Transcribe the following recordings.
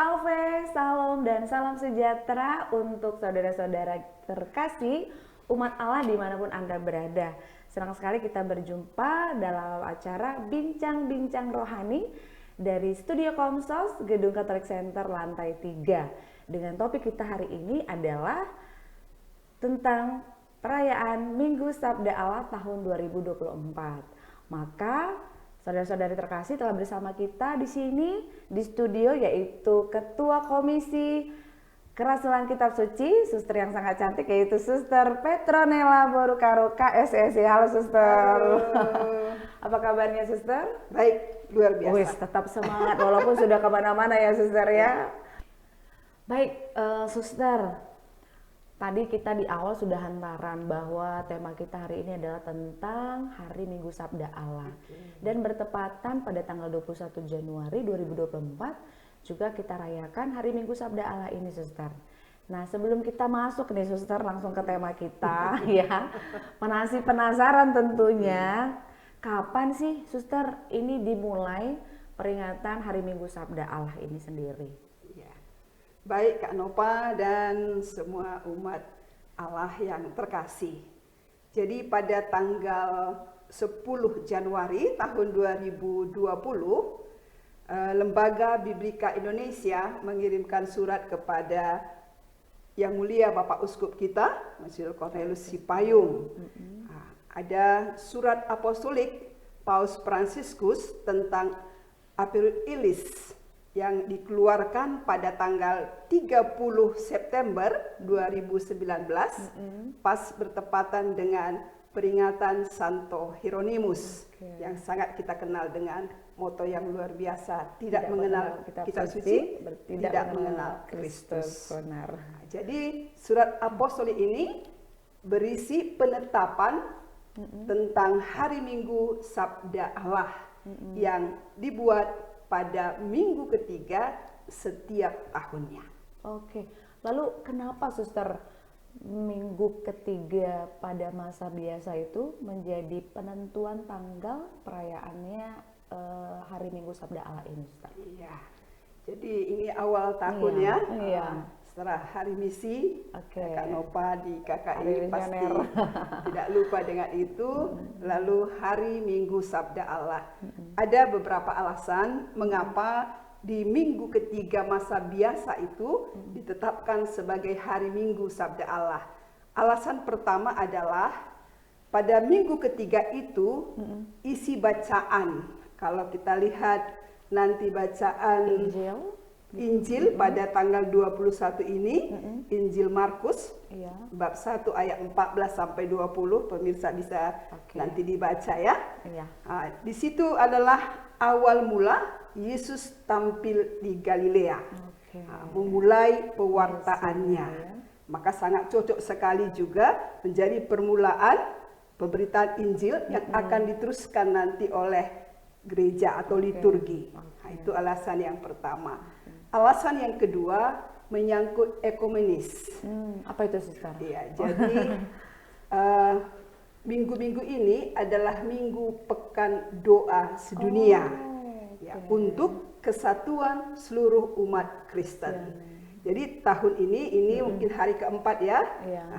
Salve, salam, dan salam sejahtera untuk saudara-saudara terkasih umat Allah dimanapun Anda berada. Senang sekali kita berjumpa dalam acara Bincang-Bincang Rohani dari Studio Komsos, Gedung Katolik Center lantai 3. Dengan topik kita hari ini adalah tentang perayaan Minggu Sabda Allah tahun 2024. Maka saudara-saudari terkasih telah bersama kita di sini di studio, yaitu Ketua Komisi Kerasulan Kitab Suci, suster yang sangat cantik, yaitu Suster Petronella Borukaroka SSI. Halo Suster. Halo. Apa kabarnya Suster? Baik, luar biasa. Wis, tetap semangat walaupun sudah kemana-mana ya Suster ya. Baik, Suster. Tadi kita di awal sudah hantaran bahwa tema kita hari ini adalah tentang Hari Minggu Sabda Allah. Dan bertepatan pada tanggal 21 Januari 2024 juga kita rayakan Hari Minggu Sabda Allah ini, Suster. Nah, sebelum kita masuk nih Suster langsung ke tema kita ya. Masih penasaran tentunya, kapan sih Suster ini dimulai peringatan Hari Minggu Sabda Allah ini sendiri? Baik Kak Nova dan semua umat Allah yang terkasih. Jadi pada tanggal 10 Januari tahun 2020, Lembaga Biblika Indonesia mengirimkan surat kepada Yang Mulia Bapak Uskup kita, Monsignor Cornelius Sipayung. Ada surat apostolik Paus Fransiskus tentang Aperioris yang dikeluarkan pada tanggal 30 September 2019 pas bertepatan dengan peringatan Santo Hieronymus yang sangat kita kenal dengan moto yang luar biasa, tidak mengenal kitab suci, tidak mengenal Kristus. Jadi surat apostolik ini berisi penetapan tentang hari Minggu Sabda Allah yang dibuat pada minggu ketiga setiap tahunnya. Oke, lalu kenapa Suster minggu ketiga pada masa biasa itu menjadi penentuan tanggal perayaannya Hari Minggu Sabda Allah ini, Suster? Iya, jadi ini awal tahunnya. Iya. Setelah hari misi, Kak Nova di KKI pasti tidak lupa dengan itu. Lalu hari Minggu Sabda Allah. Ada beberapa alasan mengapa di minggu ketiga masa biasa itu ditetapkan sebagai hari Minggu Sabda Allah. Alasan pertama adalah pada minggu ketiga itu isi bacaan. Kalau kita lihat nanti bacaan Injil pada tanggal 21 ini, Injil Markus, bab 1 ayat 14 sampai 20, pemirsa bisa nanti dibaca ya. Di situ adalah awal mula Yesus tampil di Galilea, memulai pewartaannya. Maka sangat cocok sekali juga menjadi permulaan pemberitaan Injil yang akan diteruskan nanti oleh gereja atau liturgi. Itu alasan yang pertama. Alasan yang kedua menyangkut ekumenis. Apa itu Suster? Iya, jadi minggu-minggu ini adalah minggu pekan doa sedunia untuk kesatuan seluruh umat Kristen. Jadi tahun ini mungkin hari keempat ya,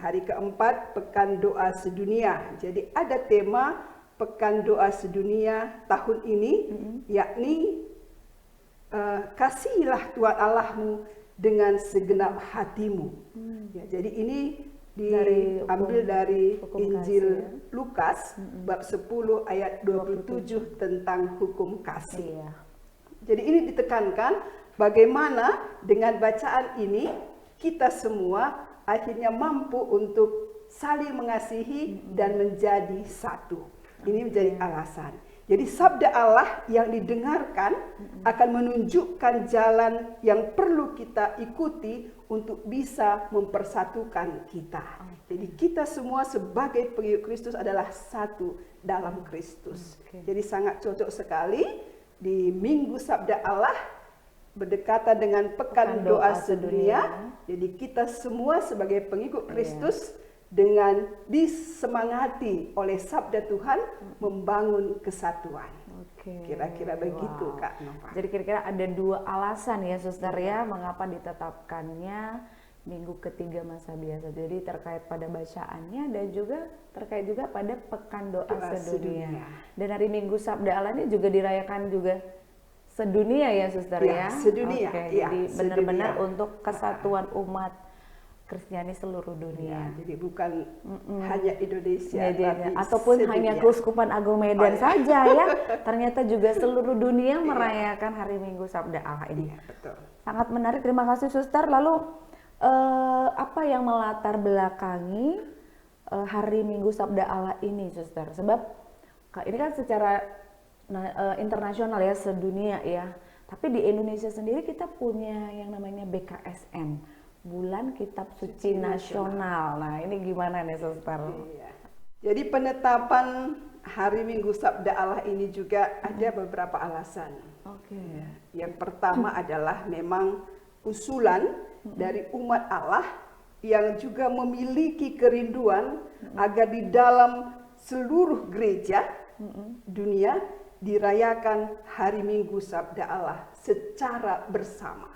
hari keempat pekan doa sedunia. Jadi ada tema pekan doa sedunia tahun ini, yakni kasihilah Tuhan Allahmu dengan segenap hatimu. Jadi ini diambil dari Injil Lukas bab 10 ayat 27 tentang hukum kasih. Jadi ini ditekankan bagaimana dengan bacaan ini kita semua akhirnya mampu untuk saling mengasihi dan menjadi satu. Ini menjadi alasan. Jadi sabda Allah yang didengarkan akan menunjukkan jalan yang perlu kita ikuti untuk bisa mempersatukan kita. Jadi kita semua sebagai pengikut Kristus adalah satu dalam Kristus. Jadi sangat cocok sekali di Minggu Sabda Allah berdekatan dengan Pekan Doa Sedunia. Jadi kita semua sebagai pengikut Kristus dengan disemangati oleh sabda Tuhan membangun kesatuan. Oke. Kira-kira begitu, Wow. Kak Nova. Jadi kira-kira ada 2 alasan ya Suster ya mengapa ditetapkannya minggu ketiga masa biasa. Jadi terkait pada bacaannya dan juga terkait juga pada pekan doa sedunia. Dan hari Minggu Sabda Allah ini juga dirayakan juga sedunia ya Suster ya. Sedunia. Oke, Ya, jadi benar-benar sedunia. untuk kesatuan umat Kristiani seluruh dunia. Jadi bukan hanya Indonesia, tapi ataupun sedunia. hanya Keuskupan Agung Medan saja ya. Ternyata juga seluruh dunia merayakan Hari Minggu Sabda Allah ini. Iya, betul. Sangat menarik, terima kasih Suster. Lalu apa yang melatar belakangi Hari Minggu Sabda Allah ini Suster? Sebab ini kan secara internasional ya, sedunia ya. Tapi di Indonesia sendiri kita punya yang namanya BKSN. Bulan Kitab Suci Nasional. Nah, ini gimana nih, Suster? Iya. Jadi penetapan Hari Minggu Sabda Allah ini juga ada beberapa alasan. Oke. Yang pertama adalah memang usulan dari umat Allah yang juga memiliki kerinduan agar di dalam seluruh gereja dunia dirayakan Hari Minggu Sabda Allah secara bersama.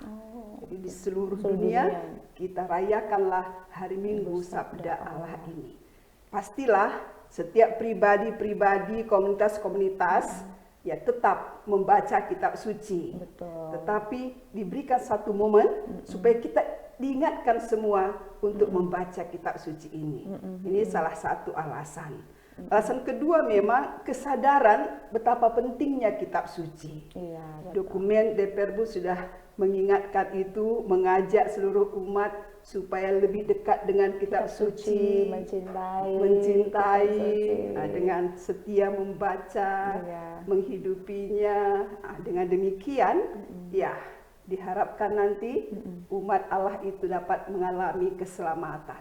Jadi di seluruh dunia kita rayakanlah Hari Minggu Sabda Allah ini. Pastilah setiap pribadi-pribadi, komunitas-komunitas ya tetap membaca kitab suci. Betul. Tetapi diberikan satu momen supaya kita diingatkan semua untuk membaca kitab suci ini. Ini salah satu alasan. Alasan kedua memang kesadaran betapa pentingnya kitab suci. Iya, Dokumen De Verbum sudah mengingatkan itu, mengajak seluruh umat supaya lebih dekat dengan kitab suci, mencintai, dengan setia membaca, menghidupinya. Dengan demikian, ya diharapkan nanti umat Allah itu dapat mengalami keselamatan.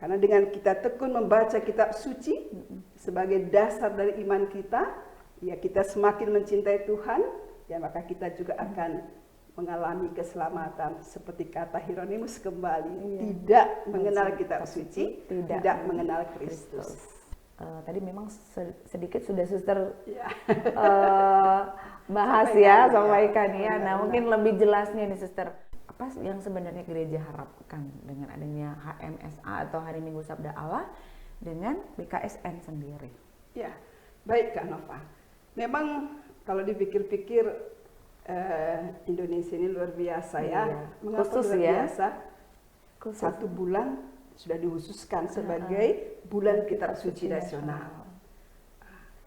Karena dengan kita tekun membaca kitab suci sebagai dasar dari iman kita, ya kita semakin mencintai Tuhan, ya maka kita juga akan mengalami keselamatan. Seperti kata Hieronymus kembali, tidak mengenal kitab suci, tidak mengenal Kristus. Tadi memang sedikit sudah Suster bahas sampaikan ya. Nah, mungkin lebih jelasnya nih Suster, apa yang sebenarnya gereja harapkan dengan adanya HMSA atau Hari Minggu Sabda Allah dengan BKSN sendiri? Ya, baik Kak Nova. Memang kalau dipikir-pikir Indonesia ini luar biasa ya. Mengapa Khusus luar ya? biasa? Satu bulan sudah dikhususkan sebagai bulan kitab suci nasional.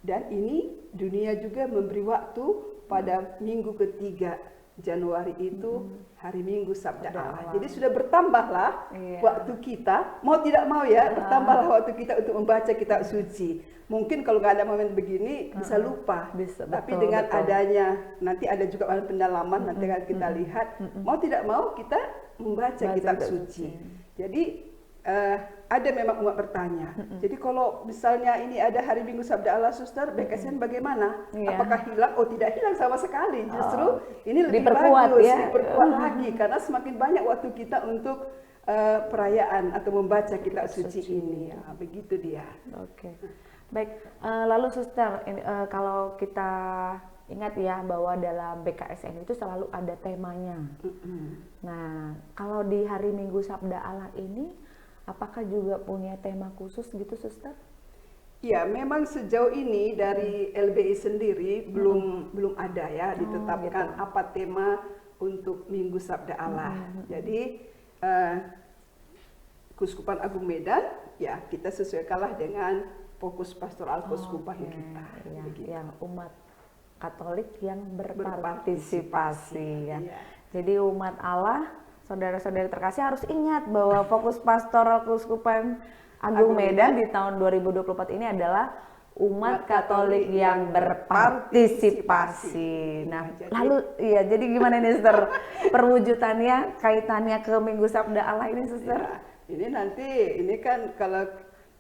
Dan ini dunia juga memberi waktu pada minggu ketiga Januari itu Hari Minggu Sabda Allah. Jadi sudah bertambahlah waktu kita, mau tidak mau ya, bertambahlah waktu kita untuk membaca kitab suci. Mungkin kalau nggak ada momen begini bisa lupa. Tapi dengan adanya, nanti ada juga pendalaman, nanti akan kita lihat, mau tidak mau kita membaca kitab suci. Jadi ada memang umat bertanya. Jadi kalau misalnya ini ada Hari Minggu Sabda Allah, Suster, BKSN bagaimana? Apakah hilang? Oh, tidak hilang sama sekali. Justru ini lebih bagus, diperkuat lagi karena semakin banyak waktu kita untuk perayaan atau membaca kitab suci ini. Ya, begitu dia. Oke. Baik, lalu Suster, kalau kita ingat ya bahwa dalam BKSN itu selalu ada temanya. Nah, kalau di Hari Minggu Sabda Allah ini apakah juga punya tema khusus gitu, Suster? Ya, memang sejauh ini dari LBI sendiri belum ada ya ditetapkan apa tema untuk Minggu Sabda Allah. Jadi Keuskupan Agung Medan ya kita sesuaikanlah dengan fokus pastoral keuskupan kita. Ya, yang umat Katolik yang berpartisipasi ya. Jadi umat Allah, saudara-saudari terkasih harus ingat bahwa fokus pastoral Keuskupan Agung Medan di tahun 2024 ini adalah umat Katolik yang berpartisipasi. Nah, lalu jadi gimana nih Suster perwujudannya kaitannya ke Minggu Sabda Allah ini, Suster? Ya, ini kan kalau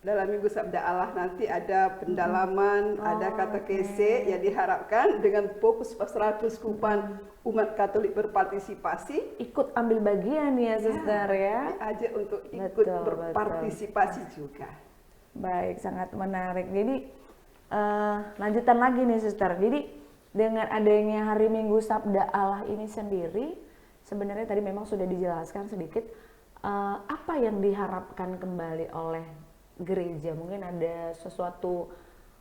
dalam Minggu Sabda Allah nanti ada pendalaman, ada katekese yang diharapkan dengan fokus pastoral keuskupan umat Katolik berpartisipasi. Ikut ambil bagian ya, Suster ya. Diajak untuk ikut berpartisipasi juga. Baik, sangat menarik. Jadi lanjutan lagi nih Suster. Jadi dengan adanya hari Minggu Sabda Allah ini sendiri, sebenarnya tadi memang sudah dijelaskan sedikit apa yang diharapkan kembali oleh gereja. Mungkin ada sesuatu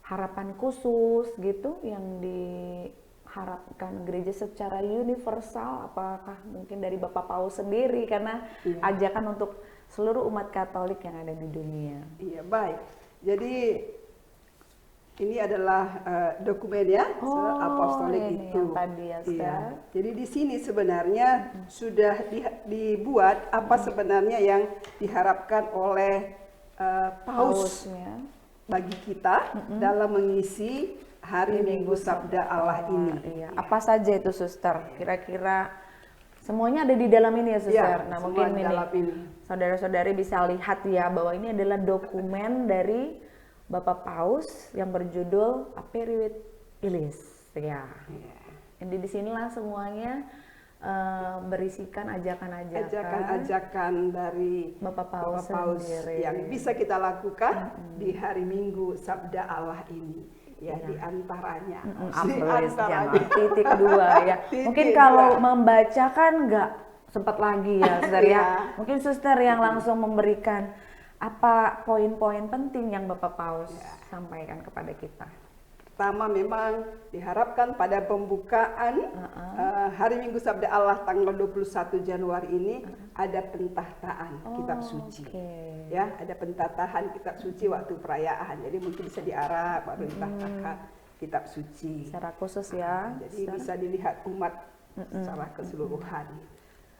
harapan khusus gitu yang diharapkan gereja secara universal, apakah mungkin dari Bapak Paus sendiri, karena ajakan untuk seluruh umat Katolik yang ada di dunia. Iya, baik. Jadi ini adalah dokumen ya, apostolik ini itu. Yang tadi ya, iya. Jadi di sini sebenarnya sudah dibuat apa sebenarnya yang diharapkan oleh Pausnya bagi kita dalam mengisi hari Minggu Sabda Allah ini. Iya. Apa saja itu, Suster? Kira-kira semuanya ada di dalam ini ya, Suster? Nah, mungkin ini saudara-saudari bisa lihat ya bahwa ini adalah dokumen dari Bapak Paus yang berjudul Aperivit Illis ya. Jadi di sinilah semuanya berisikan ajakan-ajakan dari Bapak Paus yang bisa kita lakukan di hari Minggu Sabda Allah ini. Ya, di antaranya. Titik dua ya. Mungkin kalau membaca kan nggak sempat lagi ya, Suster ya. Mungkin Suster yang langsung memberikan apa poin-poin penting yang Bapak Paus sampaikan kepada kita. Pertama, memang diharapkan pada pembukaan hari Minggu Sabda Allah tanggal 21 Januari ini ada pentahtaan kitab suci. Ya, ada pentahtaan kitab suci waktu perayaan. Jadi mungkin bisa diarah baru ditahtakan kitab suci. Secara khusus ya. Jadi bisa dilihat umat secara keseluruhan.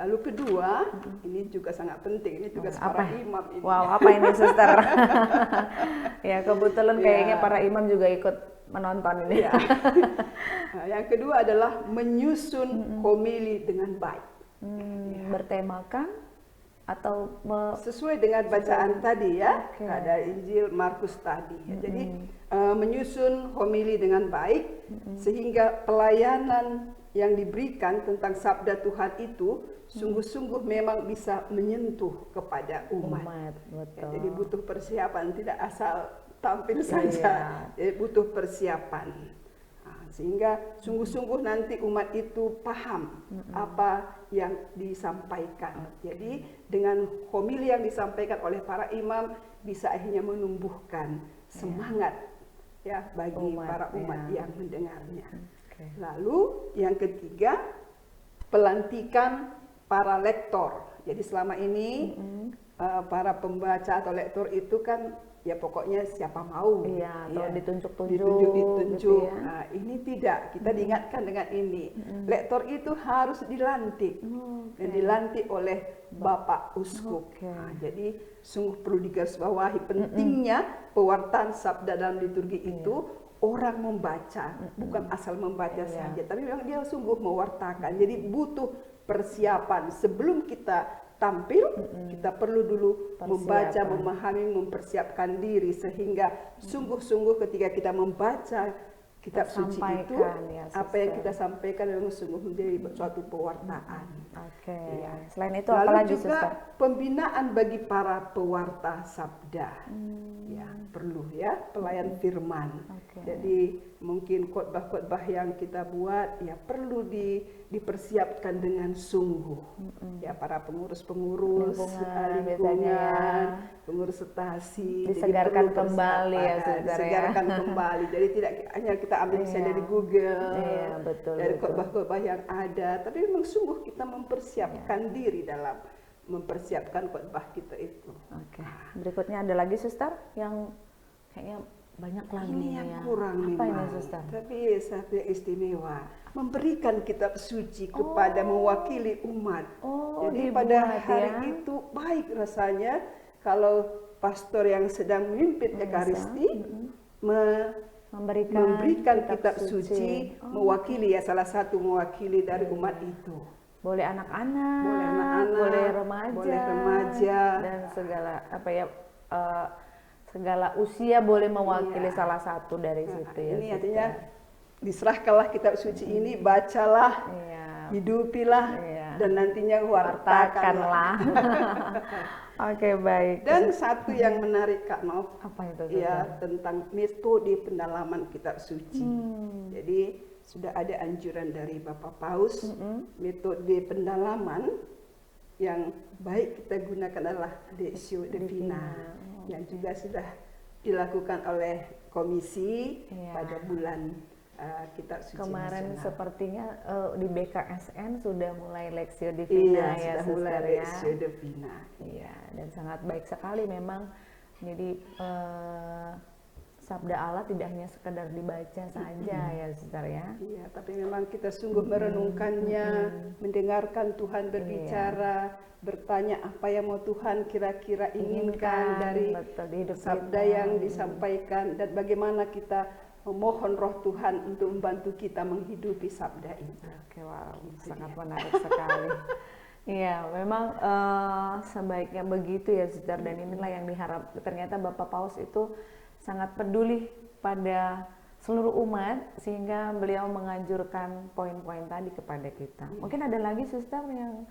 Lalu kedua, ini juga sangat penting, ini tugas para imam ini. Wow, apa ini, Suster? Ya, kebetulan kayaknya para imam juga ikut menonton ini. Ya. Nah, yang kedua adalah menyusun homili dengan baik. Bertemakan atau sesuai dengan bacaan tadi ya, ada Injil Markus tadi. Jadi menyusun homili dengan baik sehingga pelayanan yang diberikan tentang sabda Tuhan itu sungguh-sungguh memang bisa menyentuh kepada umat. Betul. Ya, jadi butuh persiapan, tidak asal tampil saja. Jadi butuh persiapan. Nah, sehingga sungguh-sungguh nanti umat itu paham apa yang disampaikan. Jadi dengan homili yang disampaikan oleh para imam bisa akhirnya menumbuhkan semangat ya bagi para umat yang mendengarnya. Lalu yang ketiga, pelantikan para lektor. Jadi selama ini para pembaca atau lektor itu kan ya pokoknya siapa mau. Iya, atau ditunjuk-tunjuk. Ditunjuk. Gitu ya. Nah, ini tidak. Kita diingatkan dengan ini. Lektor itu harus dilantik. Dan dilantik oleh Bapak Uskup. Nah, jadi sungguh perlu digarisbawahi pentingnya pewartaan sabda dalam liturgi itu. Orang membaca, bukan asal membaca saja, tapi memang dia sungguh mewartakan. Jadi butuh persiapan sebelum kita tampil, kita perlu dulu membaca, memahami, mempersiapkan diri sehingga sungguh-sungguh ketika kita membaca kitab suci itu, apa yang kita sampaikan memang sungguh menjadi suatu pewartaan. Selain itu lalu apalagi, juga Suster? Pembinaan bagi para pewarta sabda. Ya, perlu ya, pelayan firman. Jadi mungkin khotbah-khotbah yang kita buat ya perlu dipersiapkan dengan sungguh. Ya, para pengurus-pengurus lingkungan, pengurus stasi disegarkan kembali ya, Saudara. Disegarkan kembali. Jadi tidak hanya kita ambil misalnya dari Google, dari khotbah-khotbah yang ada, tapi memang sungguh kita mempersiapkan diri dalam mempersiapkan khotbah kita itu. Berikutnya ada lagi, Suster, yang kayaknya banyak lagi. Ini yang kurang apa memang. ini, Suster? Tapi satu yang istimewa, memberikan kitab suci kepada mewakili umat. Jadi pada hari itu baik rasanya kalau pastor yang sedang memimpin Ekaristi memberikan kitab suci mewakili ya, salah satu mewakili dari umat itu. Boleh anak-anak, boleh remaja, dan segala segala usia boleh mewakili salah satu dari situ ya. Ini artinya diserahkanlah kitab suci ini, bacalah, hidupilah, dan nantinya wartakanlah. Baik. Dan satu yang menarik, Kak Nov, apa itu? Ya, tentang metode pendalaman kitab suci. Jadi sudah ada anjuran dari Bapak Paus, metode pendalaman yang baik kita gunakan adalah Lectio Divina, yang juga sudah dilakukan oleh komisi pada bulan kitab suci kemarin nasional. Sepertinya di BKSN sudah mulai Lectio Divina ya, sudah mulai Suster, Lectio Divina. Iya, dan sangat baik sekali memang. Jadi Sabda Allah tidak hanya sekedar dibaca saja ya, Suster ya. Iya, tapi memang kita sungguh merenungkannya, mendengarkan Tuhan berbicara, bertanya apa yang mau Tuhan kira-kira inginkan dari sabda yang disampaikan, dan bagaimana kita memohon Roh Tuhan untuk membantu kita menghidupi sabda itu. Oke, wow, sangat menarik sekali. Iya, memang sebaiknya begitu ya, Suster, dan inilah yang diharap. Ternyata Bapak Paus itu sangat peduli pada seluruh umat, sehingga beliau menganjurkan poin-poin tadi kepada kita. Mungkin ada lagi, Suster, yang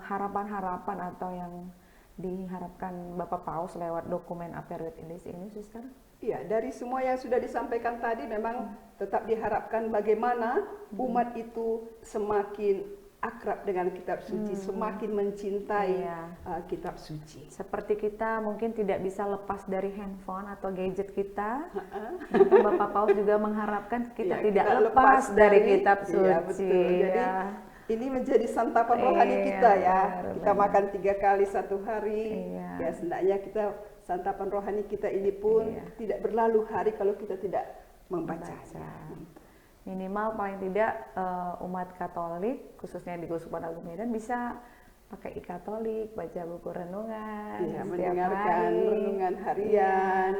harapan-harapan atau yang diharapkan Bapak Paus lewat dokumen Apereo Idis ini, Suster? Iya, dari semua yang sudah disampaikan tadi memang tetap diharapkan bagaimana umat itu semakin akrab dengan kitab suci, semakin mencintai kitab suci. Seperti kita mungkin tidak bisa lepas dari handphone atau gadget kita, Bapak Paus juga mengharapkan kita tidak lepas dari kitab suci. Iya, betul. Jadi ini menjadi santapan rohani kita ya. Kita makan 3 kali satu hari. Ya, sebenarnya kita santapan rohani kita ini pun tidak berlalu hari kalau kita tidak membacanya. Minimal paling tidak umat Katolik, khususnya di Keuskupan Agung Medan, bisa pakai e-Katolik, baca buku renungan, mendengarkan renungan harian.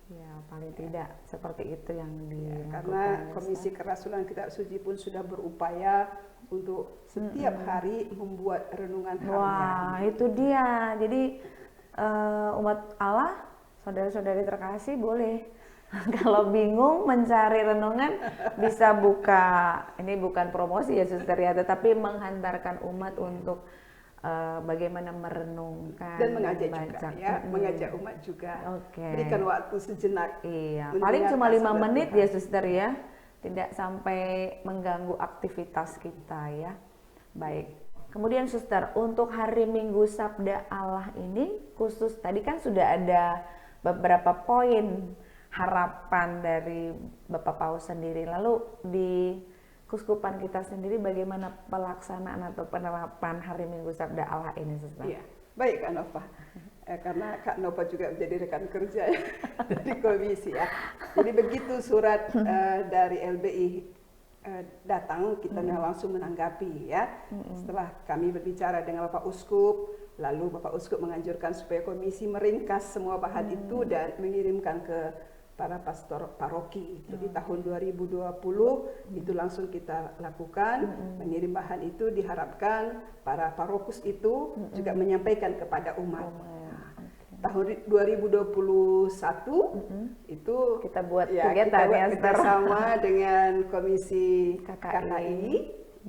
Ya, paling tidak seperti itu yang karena Komisi Kerasulan Kitab Suci pun sudah berupaya untuk setiap hari membuat renungan harian. Wah, itu dia. Jadi umat Allah, saudara-saudari terkasih, boleh kalau bingung mencari renungan bisa buka, ini bukan promosi ya, Suster ya, tetapi menghantarkan umat untuk bagaimana merenungkan dan mengajak juga ya, mengajak umat juga. Berikan waktu sejenak. Iya, paling cuma 5 menit ya, Suster ya, tidak sampai mengganggu aktivitas kita ya. Baik. Kemudian, Suster, untuk hari Minggu Sabda Allah ini khusus, tadi kan sudah ada beberapa poin harapan dari Bapak Paus sendiri. Lalu di Keuskupan kita sendiri bagaimana pelaksanaan atau penerapan hari Minggu Sabda Allah ini, Suster? Iya, baik Kak Nova. Karena Kak Nova juga menjadi rekan kerja ya, dari komisi ya. Jadi begitu surat dari LBI datang, kita langsung menanggapi ya. Setelah kami berbicara dengan Bapak Uskup, lalu Bapak Uskup menganjurkan supaya komisi meringkas semua bahan itu dan mengirimkan ke para pastor paroki. Jadi tahun 2020 itu langsung kita lakukan, mengirim bahan itu, diharapkan para parokus itu juga menyampaikan kepada umat. Tahun 2021 itu kita buat kegiatan ya, bersama dengan Komisi KKI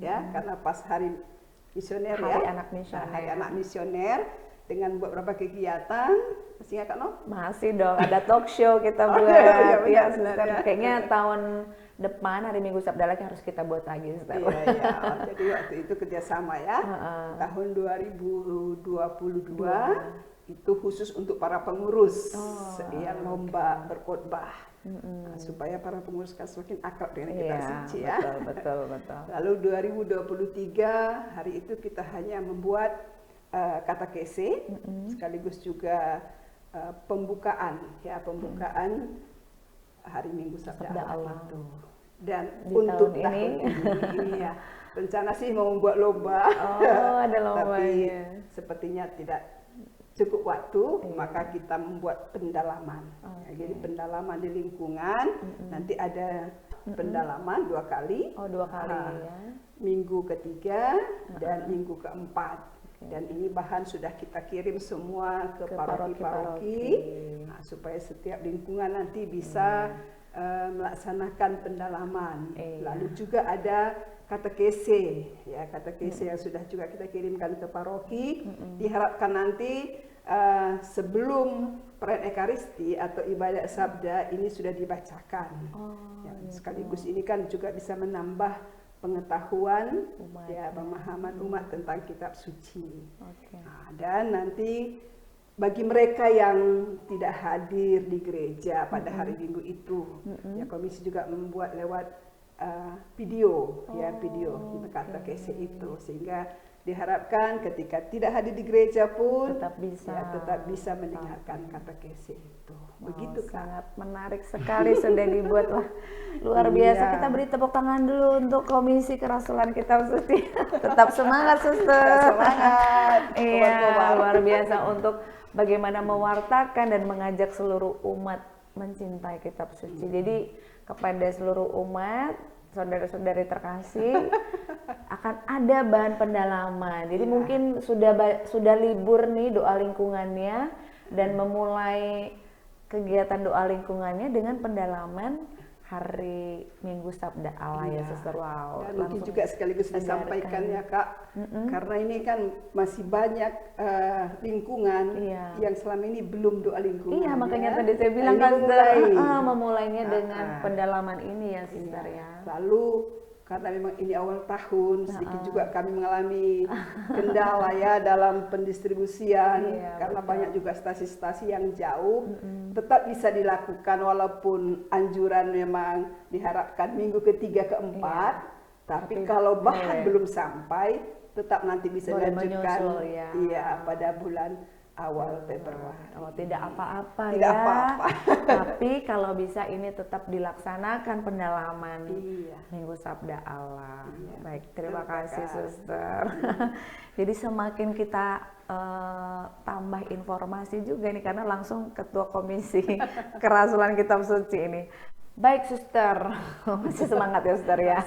ya, karena pas hari misioner hari anak misioner, dengan beberapa kegiatan. Masih ingat Kak No? Masih dong, ada talk show kita buat ya, Suster. Kayaknya tahun depan hari Minggu Sabda lagi harus kita buat lagi, Suster. Iya. Jadi waktu itu kerjasama ya. Tahun 2022 itu khusus untuk para pengurus yang lomba berkhotbah, supaya para pengurus kan semakin akrab dengan kitab suci ya. Betul. Lalu 2023 hari itu kita hanya membuat katekese, sekaligus juga pembukaan hari Minggu Sabda Allah itu. Dan di untuk tahun ini ya, rencana sih mau membuat lomba. Ada lomba. Tapi sepertinya tidak cukup waktu, maka kita membuat pendalaman. Jadi pendalaman di lingkungan, nanti ada pendalaman 2 kali. 2 kali ya. Minggu ketiga dan minggu keempat. Dan ini bahan sudah kita kirim semua ke paroki-paroki, supaya setiap lingkungan nanti bisa melaksanakan pendalaman. Lalu juga ada katekese, ya katekese yang sudah juga kita kirimkan ke paroki. Diharapkan nanti sebelum perayaan Ekaristi atau ibadat sabda ini sudah dibacakan. Sekaligus ini kan juga bisa menambah pengetahuan umat, pemahaman umat tentang kitab suci. Dan nanti bagi mereka yang tidak hadir di gereja pada hari Minggu itu, komisi juga membuat lewat video, video katekese itu, sehingga diharapkan ketika tidak hadir di gereja pun tetap bisa mendengarkan katekese itu. Begitu Kak. Sangat menarik sekali sudah dibuat lah. Luar biasa. Kita beri tepuk tangan dulu untuk Komisi Kerasulan Kitab Suci. Tetap semangat, Suster. Semangat. Iya, luar biasa untuk bagaimana mewartakan dan mengajak seluruh umat mencintai Kitab Suci. Jadi kepada seluruh umat, saudara-saudari terkasih, akan ada bahan pendalaman. Jadi mungkin sudah libur nih doa lingkungannya dan memulai kegiatan doa lingkungannya dengan pendalaman hari Minggu Sabda Allah ya Suster. Wow. Dan mungkin juga sekaligus disampaikan ya Kak, karena ini kan masih banyak lingkungan yang selama ini belum doa lingkungan. Iya, makanya tadi saya bilang kan memulainya dengan pendalaman ini ya Suster ya. Lalu karena memang ini awal tahun, sedikit juga kami mengalami kendala ya dalam pendistribusian, karena banyak juga stasi-stasi yang jauh, tetap bisa dilakukan walaupun anjuran memang diharapkan minggu ketiga keempat, tapi kalau bahan belum sampai, tetap nanti bisa dilanjutkan pada bulan awal Februari. Tidak apa-apa Tidak apa-apa. Tapi kalau bisa ini tetap dilaksanakan pendalaman Minggu Sabda Allah. Baik, terima kasih Suster. Jadi semakin kita tambah informasi juga nih, karena langsung Ketua Komisi Kerasulan Kitab Suci ini. Baik Suster, masih semangat ya Suster ya.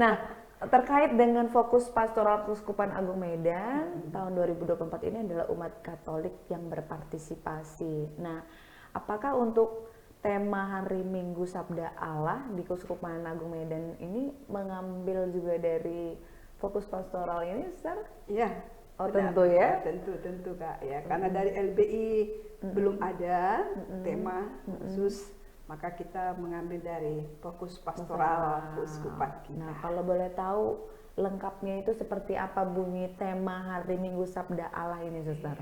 Nah, terkait dengan fokus Pastoral Keuskupan Agung Medan tahun 2024 ini adalah umat Katolik yang berpartisipasi. Nah, apakah untuk tema Hari Minggu Sabda Allah di Keuskupan Agung Medan ini mengambil juga dari fokus pastoral ini, Suster? Iya. Oh, tentu ya. Tentu Kak ya. Karena dari LBI belum ada tema khusus, maka kita mengambil dari fokus pastoral keuskupan kita. Nah, kalau boleh tahu lengkapnya itu seperti apa bunyi tema Hari Minggu Sabda Allah ini, Suster?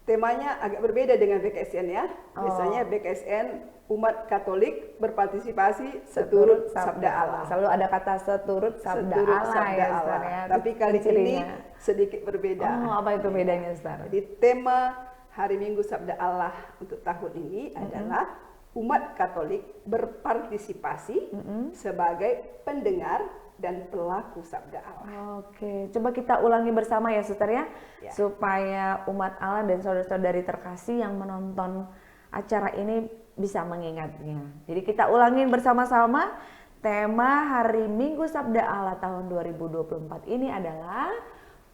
Temanya agak berbeda dengan BKSN ya. Biasanya BKSN umat Katolik berpartisipasi seturut Sabda Allah. Selalu ada kata seturut Sabda Allah ya, Suster ya. Tapi kali ini sedikit berbeda. Apa itu bedanya, Suster? Jadi tema Hari Minggu Sabda Allah untuk tahun ini adalah umat Katolik berpartisipasi sebagai pendengar dan pelaku Sabda Allah. Oke, coba kita ulangi bersama ya Suster ya, supaya umat Allah dan saudara-saudari terkasih yang menonton acara ini bisa mengingatnya. Jadi kita ulangin bersama-sama, tema Hari Minggu Sabda Allah tahun 2024 ini adalah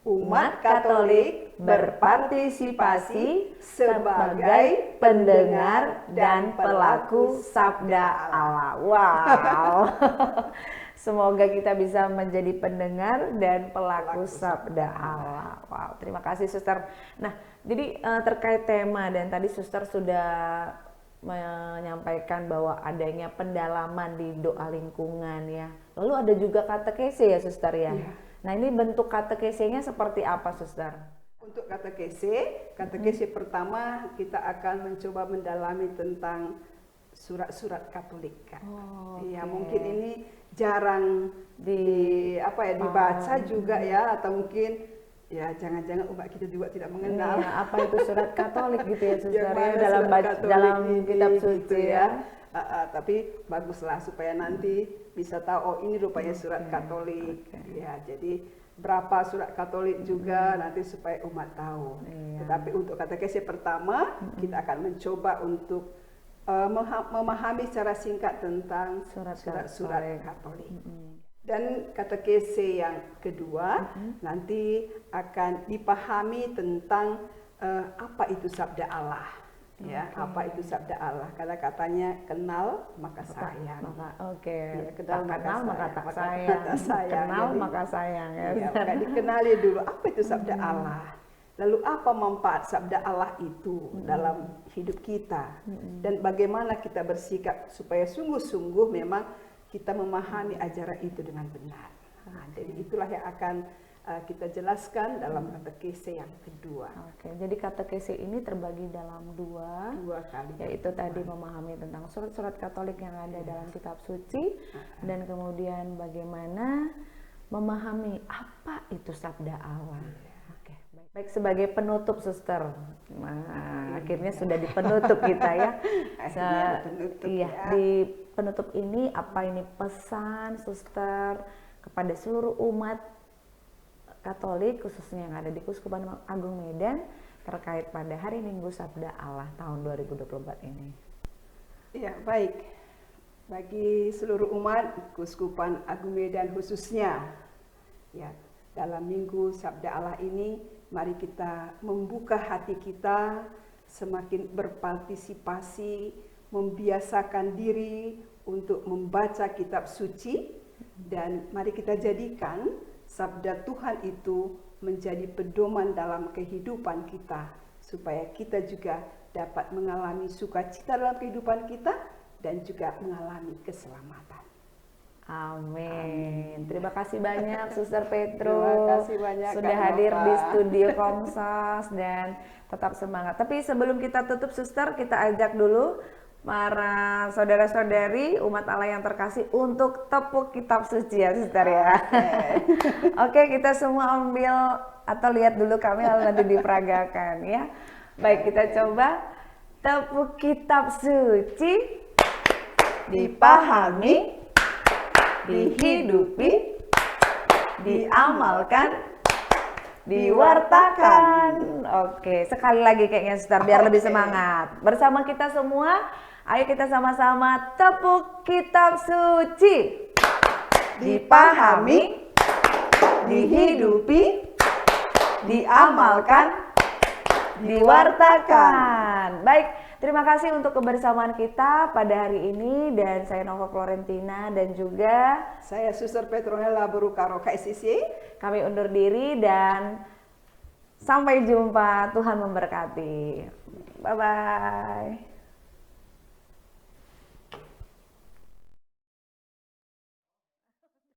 umat Katolik berpartisipasi sebagai pendengar dan pelaku Sabda Allah. Wow. Semoga kita bisa menjadi pendengar dan pelaku Sabda Allah. Wow, terima kasih Suster. Nah, jadi terkait tema dan tadi Suster sudah menyampaikan bahwa adanya pendalaman di doa lingkungan ya. Lalu ada juga katekese ya Suster ya. Nah, ini bentuk katekese-nya seperti apa, Suster? Untuk katekese pertama kita akan mencoba mendalami tentang surat-surat Katolik. Mungkin ini jarang dibaca juga ya, atau mungkin ya jangan-jangan umat kita juga tidak mengenal apa itu surat Katolik gitu ya, Suster ya, dalam kitab suci ya. Tapi baguslah supaya nanti bisa tahu, oh ini rupanya surat Katolik. Ya, jadi berapa surat Katolik juga nanti supaya umat tahu. Tetapi untuk katekese pertama kita akan mencoba untuk memahami secara singkat tentang surat-surat Katolik. Dan katekese yang kedua nanti akan dipahami tentang apa itu Sabda Allah. Ya, apa itu Sabda Allah? Karena katanya kenal maka sayang. Kenal maka tak sayang. Kenal maka sayang ya. Maka dikenali dulu apa itu Sabda Allah. Lalu apa manfaat sabda Allah itu dalam hidup kita? Dan bagaimana kita bersikap supaya sungguh-sungguh memang kita memahami ajaran itu dengan benar. Nah, jadi itulah yang akan kita jelaskan dalam katekese yang kedua. Oke, jadi katekese ini terbagi dalam dua kali, yaitu tadi memahami tentang surat-surat Katolik yang ada dalam kitab suci, dan kemudian bagaimana memahami apa itu sabda Allah. Oke, baik, sebagai penutup suster, nah akhirnya sudah di penutup kita ya. Di penutup ini apa ini pesan suster kepada seluruh umat Katolik khususnya yang ada di Keuskupan Agung Medan terkait pada hari Minggu Sabda Allah tahun 2024 ini? Ya, baik. Bagi seluruh umat Keuskupan Agung Medan khususnya, ya, dalam Minggu Sabda Allah ini mari kita membuka hati kita, semakin berpartisipasi, membiasakan diri untuk membaca kitab suci, dan mari kita jadikan sabda Tuhan itu menjadi pedoman dalam kehidupan kita, supaya kita juga dapat mengalami sukacita dalam kehidupan kita dan juga mengalami keselamatan. Amin. Terima kasih banyak Suster Petrus. Terima kasih banyak sudah Kak hadir Nova di studio Komsas, dan tetap semangat. Tapi sebelum kita tutup Suster, kita ajak dulu para saudara-saudari umat Allah yang terkasih untuk tepuk kitab suci ya Suster ya. Oke, kita semua ambil atau lihat dulu kami lalu nanti diperagakan ya. Baik, kita coba tepuk kitab suci, dipahami, dihidupi, diamalkan, diwartakan. Oke, sekali lagi kayaknya Suster biar lebih semangat. Bersama kita semua, ayo kita sama-sama tepuk kitab suci, dipahami, dihidupi, diamalkan, diwartakan. Baik, terima kasih untuk kebersamaan kita pada hari ini, dan saya Nova Florentina dan juga saya Suster Petronella Burukaro KSCC. Kami undur diri dan sampai jumpa. Tuhan memberkati. Bye-bye.